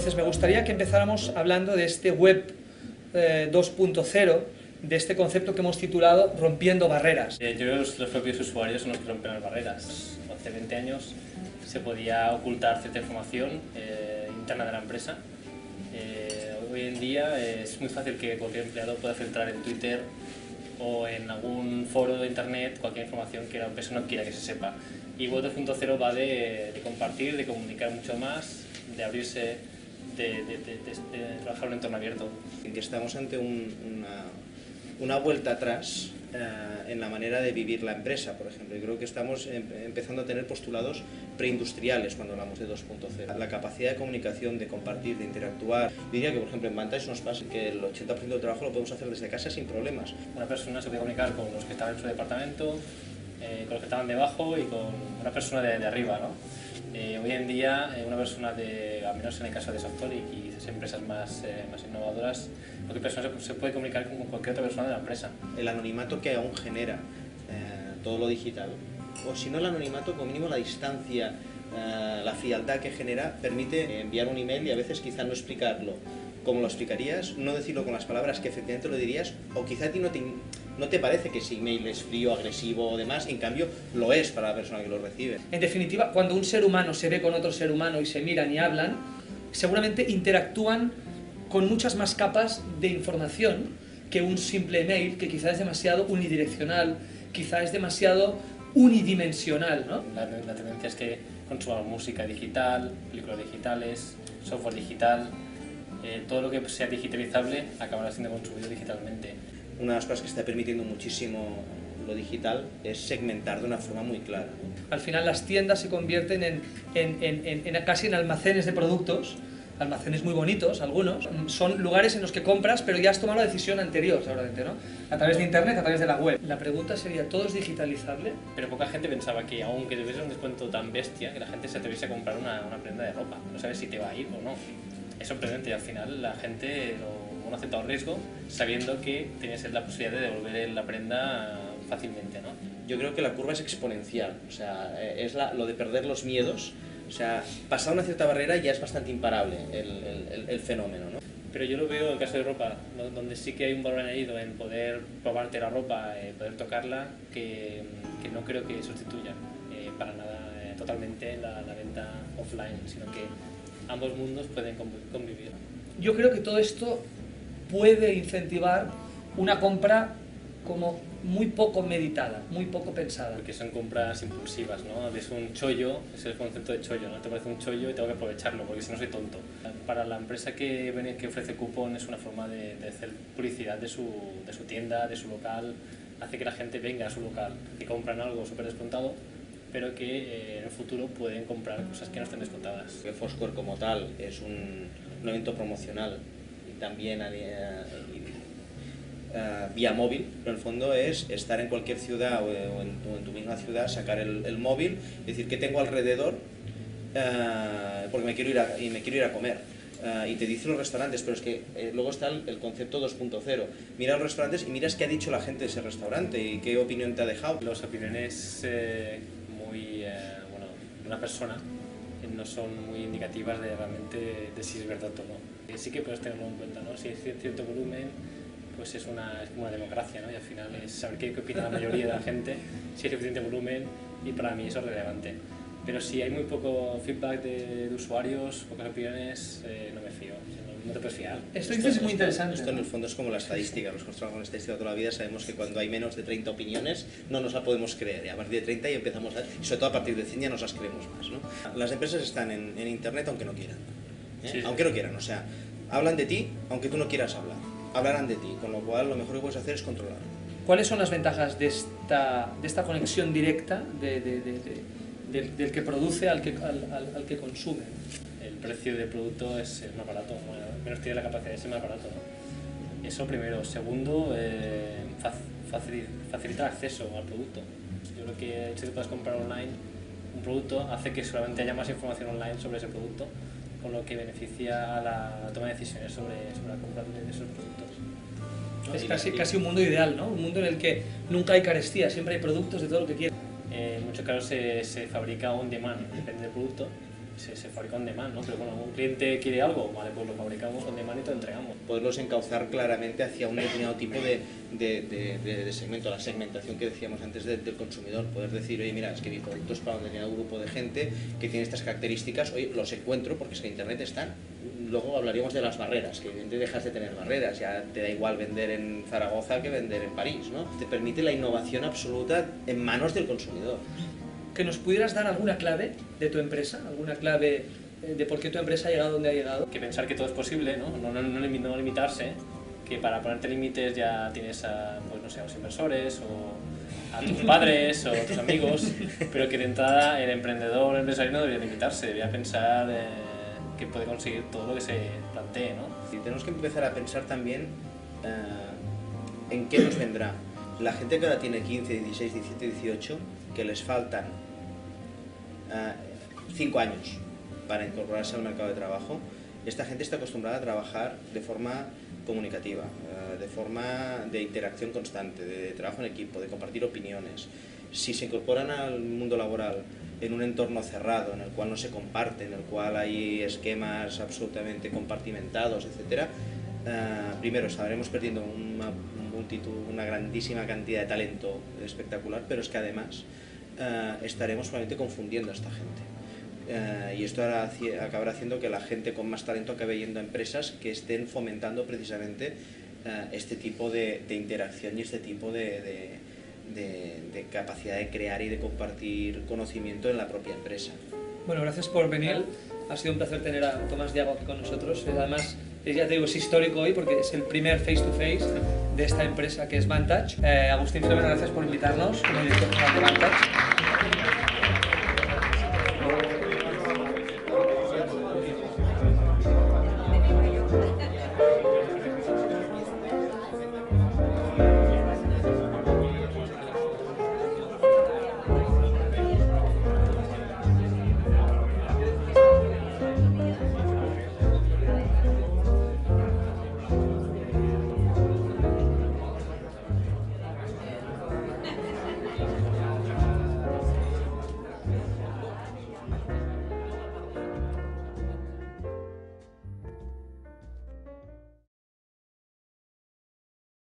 Entonces me gustaría que empezáramos hablando de este web 2.0, de este concepto que hemos titulado Rompiendo Barreras. Yo creo que los propios usuarios son los que rompen las barreras. Hace 20 años se podía ocultar cierta información interna de la empresa. Hoy en día es muy fácil que cualquier empleado pueda filtrar en Twitter o en algún foro de internet cualquier información que la empresa no quiera que se sepa. Y Web 2.0 va de compartir, de comunicar mucho más, de abrirse, de trabajar en un entorno abierto. Que estamos ante una vuelta atrás en la manera de vivir la empresa, por ejemplo. Yo creo que estamos empezando a tener postulados preindustriales cuando hablamos de 2.0. La capacidad de comunicación, de compartir, de interactuar. Yo diría que, por ejemplo, en Vantage nos pasa que el 80% del trabajo lo podemos hacer desde casa sin problemas. Una persona se puede comunicar con los que estaban en su departamento, con los que estaban debajo y con una persona de arriba, ¿no? Hoy en día, una persona al menos en el caso de Softonic y esas empresas más innovadoras, cualquier persona se puede comunicar con cualquier otra persona de la empresa. El anonimato que aún genera todo lo digital, o si no el anonimato, como mínimo la distancia, la frialdad que genera, permite enviar un email y a veces quizá no explicarlo como lo explicarías, no decirlo con las palabras que efectivamente lo dirías, o quizá a ti no te parece que ese email es frío, agresivo o demás, en cambio lo es para la persona que lo recibe. En definitiva, cuando un ser humano se ve con otro ser humano y se miran y hablan, seguramente interactúan con muchas más capas de información que un simple email, que quizá es demasiado unidireccional, quizá es demasiado unidimensional, ¿no? La tendencia es que consumamos música digital, películas digitales, software digital. Todo lo que sea digitalizable acabará siendo consumido digitalmente. Una de las cosas que está permitiendo muchísimo lo digital es segmentar de una forma muy clara. Al final las tiendas se convierten casi en almacenes de productos, almacenes muy bonitos, algunos. Son lugares en los que compras, pero ya has tomado la decisión anterior, seguramente, ¿no? A través de internet, a través de la web. La pregunta sería, ¿todo es digitalizable? Pero poca gente pensaba que, aunque tuviese un descuento tan bestia, que la gente se atreviese a comprar una prenda de ropa. No sabes si te va a ir o no. Es sorprendente y al final la gente no ha aceptado el riesgo sabiendo que tienes la posibilidad de devolver la prenda fácilmente, ¿no? Yo creo que la curva es exponencial, o sea, es lo de perder los miedos, o sea, pasar una cierta barrera ya es bastante imparable el fenómeno, ¿no? Pero yo lo veo en el caso de ropa, donde sí que hay un valor añadido en poder probarte la ropa, poder tocarla, que no creo que sustituya para nada totalmente la venta offline, sino que ambos mundos pueden convivir. Yo creo que todo esto puede incentivar una compra como muy poco meditada, muy poco pensada. Porque son compras impulsivas, ¿no? Es un chollo, es el concepto de chollo, ¿no? Te parece un chollo y tengo que aprovecharlo, porque si no soy tonto. Para la empresa que ofrece cupón es una forma de hacer publicidad de su tienda, de su local, hace que la gente venga a su local, que compran algo súper descontado, pero que en el futuro pueden comprar cosas que no estén descontadas. Que Foursquare como tal es un evento promocional y también vía móvil, pero en el fondo es estar en cualquier ciudad o en tu misma ciudad, sacar el móvil, decir que tengo alrededor porque me quiero ir a comer. Y te dicen los restaurantes, pero es que luego está el concepto 2.0. Mira los restaurantes y miras qué ha dicho la gente de ese restaurante y qué opinión te ha dejado. Las opiniones de una persona no son muy indicativas de realmente de si es verdad o no. Sí que puedes tenerlo en cuenta, ¿no? Si es cierto volumen, pues es como una democracia, ¿no? Y al final es saber qué opina la mayoría de la gente, si es suficiente volumen, y para mí eso es relevante. Pero si hay muy poco feedback de usuarios, pocas opiniones, no me fío. No te puedes fiar. Esto es muy interesante. Esto en el fondo es como la estadística. Los que trabajamos con estadística toda la vida sabemos que cuando hay menos de 30 opiniones no nos la podemos creer. Y a partir de 30 ya empezamos y sobre todo a partir de 100 ya nos las creemos más, ¿no? Las empresas están en internet aunque no quieran. Sí. Aunque no quieran, o sea, hablan de ti aunque tú no quieras hablar. Hablarán de ti, con lo cual lo mejor que puedes hacer es controlar. ¿Cuáles son las ventajas de esta conexión directa del que produce al que consume? El precio del producto es más barato, menos tiene la capacidad de ser más barato, ¿no? Eso primero. Segundo, facilita el acceso al producto. Yo creo que el hecho de que puedas comprar online un producto hace que solamente haya más información online sobre ese producto, con lo que beneficia a la toma de decisiones sobre la compra de esos productos. Es casi un mundo ideal, ¿no? Un mundo en el que nunca hay carestía, siempre hay productos de todo lo que quieras. En muchos casos se fabrica on demand, depende del producto, se fabrica on demand, ¿no? Pero bueno, un cliente quiere algo, vale, pues lo fabricamos on demand y te lo entregamos. Poderlos encauzar claramente hacia un determinado tipo de segmento, la segmentación que decíamos antes del consumidor, poder decir, oye, mira, es que mi producto es para un determinado grupo de gente que tiene estas características, oye, los encuentro porque es que en Internet están. Luego hablaríamos de las barreras, que evidentemente dejas de tener barreras, ya te da igual vender en Zaragoza que vender en París, ¿no? Te permite la innovación absoluta en manos del consumidor. Que nos pudieras dar alguna clave de tu empresa, alguna clave de por qué tu empresa ha llegado donde ha llegado. Que pensar que todo es posible, ¿no? No limitarse, que para ponerte límites ya tienes a, pues no sé, a los inversores o a tus padres o a tus amigos, pero que de entrada el emprendedor, el empresario no debería limitarse, debería pensar que puede conseguir todo lo que se plantee, ¿no? Y tenemos que empezar a pensar también en qué nos vendrá. La gente que ahora tiene 15, 16, 17, 18, que les faltan 5 años para incorporarse al mercado de trabajo, esta gente está acostumbrada a trabajar de forma comunicativa, de forma de interacción constante, de trabajo en equipo, de compartir opiniones. Si se incorporan al mundo laboral en un entorno cerrado, en el cual no se comparte, en el cual hay esquemas absolutamente compartimentados, etc., primero estaremos perdiendo una grandísima cantidad de talento espectacular, pero es que además estaremos probablemente confundiendo a esta gente. Y esto acabará haciendo que la gente con más talento acabe yendo a empresas que estén fomentando precisamente este tipo de interacción y este tipo de capacidad de crear y de compartir conocimiento en la propia empresa. Bueno, gracias por venir. Ha sido un placer tener a Tomás Diago aquí con nosotros. Además, ya te digo, es histórico hoy porque es el primer face-to-face de esta empresa que es Vantage. Agustín Filomena, gracias por invitarnos como director general de Vantage.